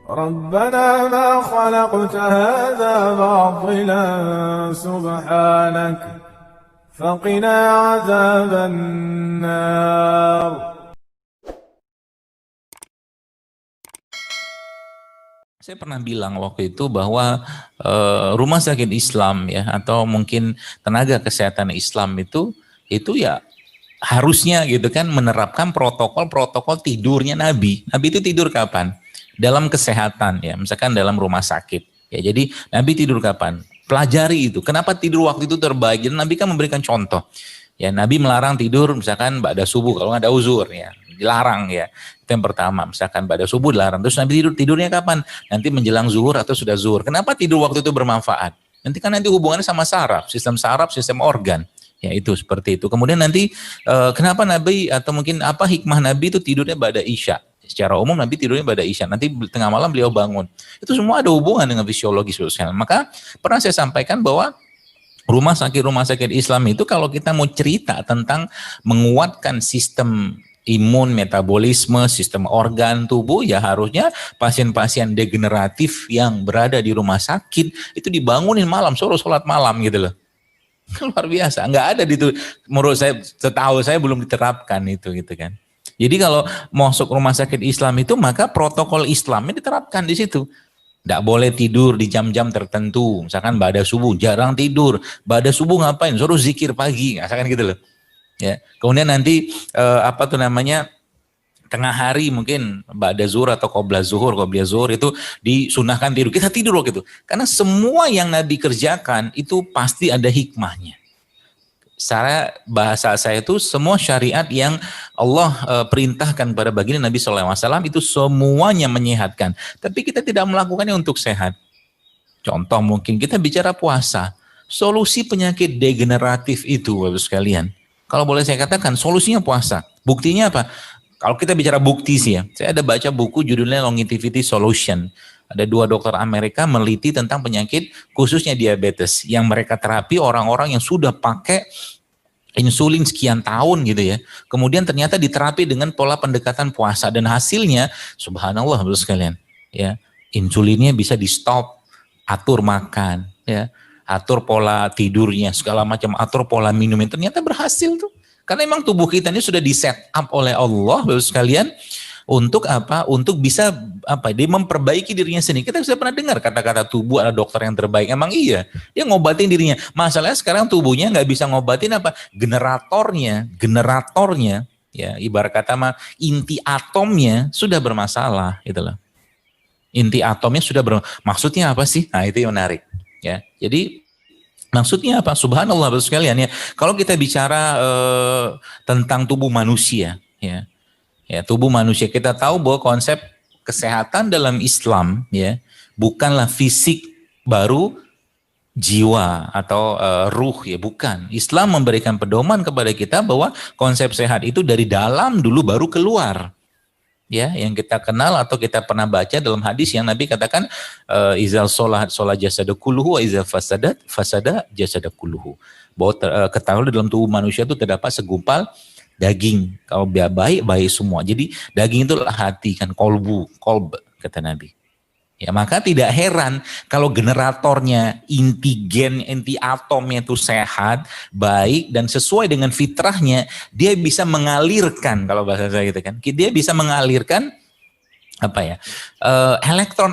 ربنا ما خلقت هذا باطلا سبحانك فقنا عذاب النار. Saya pernah bilang waktu itu bahwa rumah sakit Islam ya atau mungkin tenaga kesehatan Islam itu ya harusnya gitu kan menerapkan protokol-protokol tidurnya Nabi. Nabi itu tidur kapan? Dalam kesehatan ya, misalkan dalam rumah sakit. Ya, jadi Nabi tidur kapan? Pelajari itu. Kenapa tidur waktu itu terbaik? Jadi Nabi kan memberikan contoh. Ya, Nabi melarang tidur misalkan ba'da subuh kalau nggak ada uzur ya. Dilarang ya. Itu yang pertama. Misalkan ba'da subuh dilarang. Terus Nabi tidurnya kapan? Nanti menjelang zuhur atau sudah zuhur. Kenapa tidur waktu itu bermanfaat? Nanti hubungannya sama saraf, sistem organ. Ya itu seperti itu. Kemudian nanti kenapa Nabi atau mungkin apa hikmah Nabi itu tidurnya ba'da isya. Secara umum Nabi tidurnya ba'da isya. Nanti tengah malam beliau bangun. Itu semua ada hubungan dengan fisiologis sosial. Maka pernah saya sampaikan bahwa rumah sakit Islam itu kalau kita mau cerita tentang menguatkan sistem imun, metabolisme, sistem organ tubuh, ya harusnya pasien-pasien degeneratif yang berada di rumah sakit itu dibangunin malam, suruh sholat malam gitu loh. Luar biasa, nggak ada itu. Menurut saya, setahu saya belum diterapkan itu gitu kan. Jadi kalau masuk rumah sakit Islam itu maka protokol Islamnya diterapkan di situ. Nggak boleh tidur di jam-jam tertentu. Misalkan ba'da subuh, jarang tidur. Ba'da subuh ngapain? Suruh zikir pagi. Misalkan gitu loh. Ya. Kemudian nanti tengah hari mungkin ba'da zuhur atau qobliyah zuhur itu disunahkan tidur. Kita tidur waktu itu. Karena semua yang Nabi kerjakan itu pasti ada hikmahnya. Secara bahasa saya itu semua syariat yang Allah perintahkan pada baginda Nabi SAW itu semuanya menyehatkan. Tapi kita tidak melakukannya untuk sehat. Contoh mungkin kita bicara puasa. Solusi penyakit degeneratif itu Bapak sekalian. Kalau boleh saya katakan solusinya puasa. Buktinya apa? Kalau kita bicara bukti sih ya. Saya ada baca buku judulnya Longevity Solution. Ada 2 dokter Amerika meneliti tentang penyakit khususnya diabetes yang mereka terapi orang-orang yang sudah pakai insulin sekian tahun gitu ya. Kemudian ternyata diterapi dengan pola pendekatan puasa dan hasilnya subhanallah Bapak sekalian, ya. Insulinnya bisa di stop, atur makan, ya. Atur pola tidurnya, segala macam, atur pola minumnya. Ternyata berhasil tuh. Karena memang tubuh kita ini sudah di set up oleh Allah Bapak sekalian. Untuk apa? Untuk bisa dia memperbaiki dirinya sendiri. Kita sudah pernah dengar kata-kata tubuh ada dokter yang terbaik. Emang iya, dia ngobatin dirinya. Masalahnya sekarang tubuhnya nggak bisa ngobatin apa? Generatornya, ya ibarat kata mah inti atomnya sudah bermasalah, gitu loh. Inti atomnya sudah maksudnya apa sih? Nah itu yang menarik, ya. Jadi maksudnya apa? Subhanallah Bapak sekalian ya. Kalau kita bicara tentang tubuh manusia, ya. Ya, tubuh manusia kita tahu bahwa konsep kesehatan dalam Islam ya bukanlah fisik baru jiwa atau ruh ya, bukan. Islam memberikan pedoman kepada kita bahwa konsep sehat itu dari dalam dulu baru keluar. Ya, yang kita kenal atau kita pernah baca dalam hadis yang Nabi katakan izal sholat jasada kulluhu wa izal fasada jasada kulluhu. Bahwa ketahui dalam tubuh manusia itu terdapat segumpal daging. Kalau baik semua. Jadi daging itu hati kan, kolb kata Nabi. Ya maka tidak heran kalau generatornya, inti atomnya itu sehat, baik dan sesuai dengan fitrahnya, dia bisa mengalirkan, kalau bahasa saya gitu kan, dia bisa mengalirkan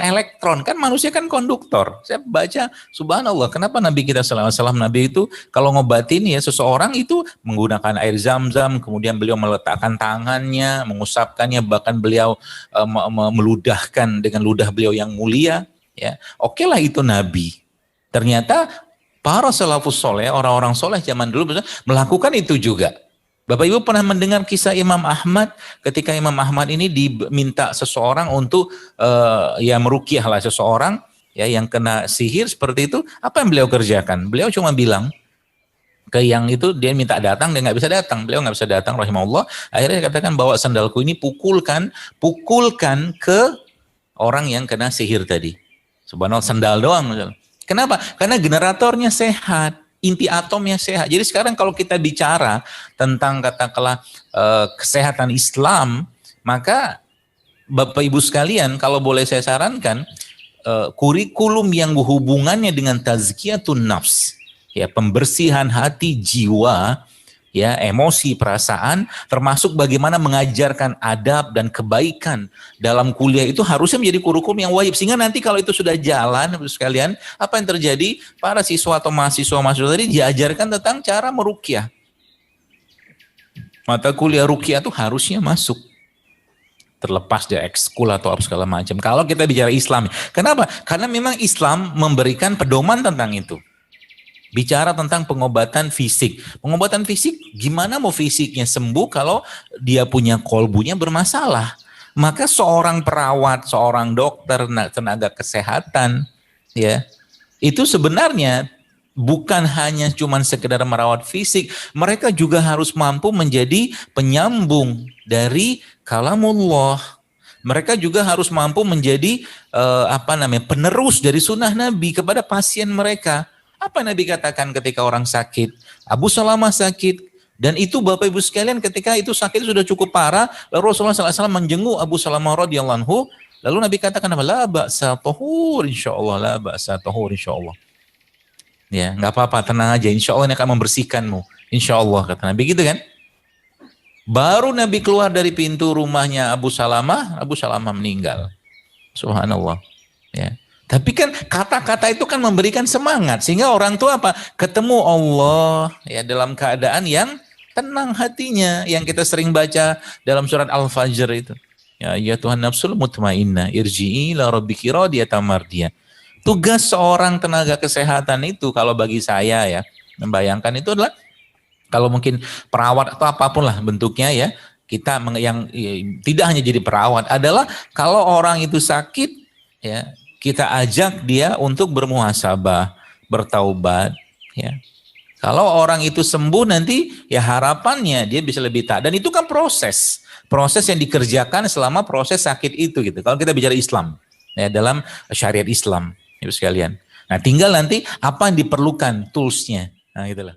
elektron kan manusia kan konduktor. Saya baca subhanallah kenapa Nabi kita sallallahu alaihi wasallam Nabi itu kalau ngobatin ya seseorang itu menggunakan air zam-zam, kemudian beliau meletakkan tangannya, mengusapkannya, bahkan beliau meludahkan dengan ludah beliau yang mulia, ya. Oke lah itu Nabi. Ternyata para salafus soleh, orang-orang soleh zaman dulu melakukan itu juga. Bapak Ibu pernah mendengar kisah Imam Ahmad ketika Imam Ahmad ini diminta seseorang untuk meruqyah lah seseorang ya yang kena sihir seperti itu, apa yang beliau kerjakan? Beliau cuma bilang ke yang itu, dia minta datang, dia nggak bisa datang, beliau nggak bisa datang rahimahullah. Akhirnya dia katakan bawa sandalku ini pukulkan ke orang yang kena sihir tadi. Subhanallah, sandal doang. Kenapa? Karena generatornya sehat. Inti atomnya sehat. Jadi sekarang kalau kita bicara tentang katakanlah kesehatan Islam, maka Bapak Ibu sekalian, kalau boleh saya sarankan, kurikulum yang hubungannya dengan tazkiyatun nafs, ya, pembersihan hati, jiwa, ya, emosi, perasaan, termasuk bagaimana mengajarkan adab dan kebaikan dalam kuliah itu harusnya menjadi kurikulum yang wajib, sehingga nanti kalau itu sudah jalan, Bapak sekalian, apa yang terjadi? Para siswa atau mahasiswa tadi diajarkan tentang cara meruqyah. Mata kuliah ruqyah itu harusnya masuk, terlepas dari ekskul atau apa segala macam. Kalau kita bicara Islam, kenapa? Karena memang Islam memberikan pedoman tentang itu. Bicara tentang pengobatan fisik. Pengobatan fisik, gimana mau fisiknya sembuh kalau dia punya kolbunya bermasalah? Maka seorang perawat, seorang dokter, tenaga kesehatan, ya, itu sebenarnya bukan hanya cuman sekedar merawat fisik, mereka juga harus mampu menjadi penyambung dari kalamullah. Mereka juga harus mampu menjadi penerus dari sunnah Nabi kepada pasien mereka. Apa Nabi katakan ketika orang sakit? Abu Salamah sakit, dan itu Bapak Ibu sekalian ketika itu sakit sudah cukup parah, lalu Rasulullah SAW menjenguk Abu Salamah radhiyallahu anhu, lalu Nabi katakan apa? La ba'sa tahur insyaallah, la ba'sa tahur insyaallah. Ya, nggak apa-apa, tenang aja, insya Allah ini akan membersihkanmu, insya Allah, kata Nabi gitu kan. Baru Nabi keluar dari pintu rumahnya Abu Salamah meninggal. Subhanallah. Ya. Tapi kan kata-kata itu kan memberikan semangat, sehingga orang tua apa? Ketemu Allah ya dalam keadaan yang tenang hatinya, yang kita sering baca dalam surat Al-Fajr itu. Ya Tuhan nafsul mutmainnah, irji'i ila rabbiki radiyatan mardiyah. Tugas seorang tenaga kesehatan itu, kalau bagi saya ya, membayangkan itu adalah, kalau mungkin perawat atau apapun lah bentuknya ya, kita yang tidak hanya jadi perawat, adalah kalau orang itu sakit ya, kita ajak dia untuk bermuhasabah, bertaubat ya. Kalau orang itu sembuh nanti ya harapannya dia bisa lebih taat, dan itu kan proses yang dikerjakan selama proses sakit itu gitu. Kalau kita bicara Islam ya, dalam syariat Islam, Ibu sekalian. Nah, tinggal nanti apa yang diperlukan toolsnya. Nah, itulah.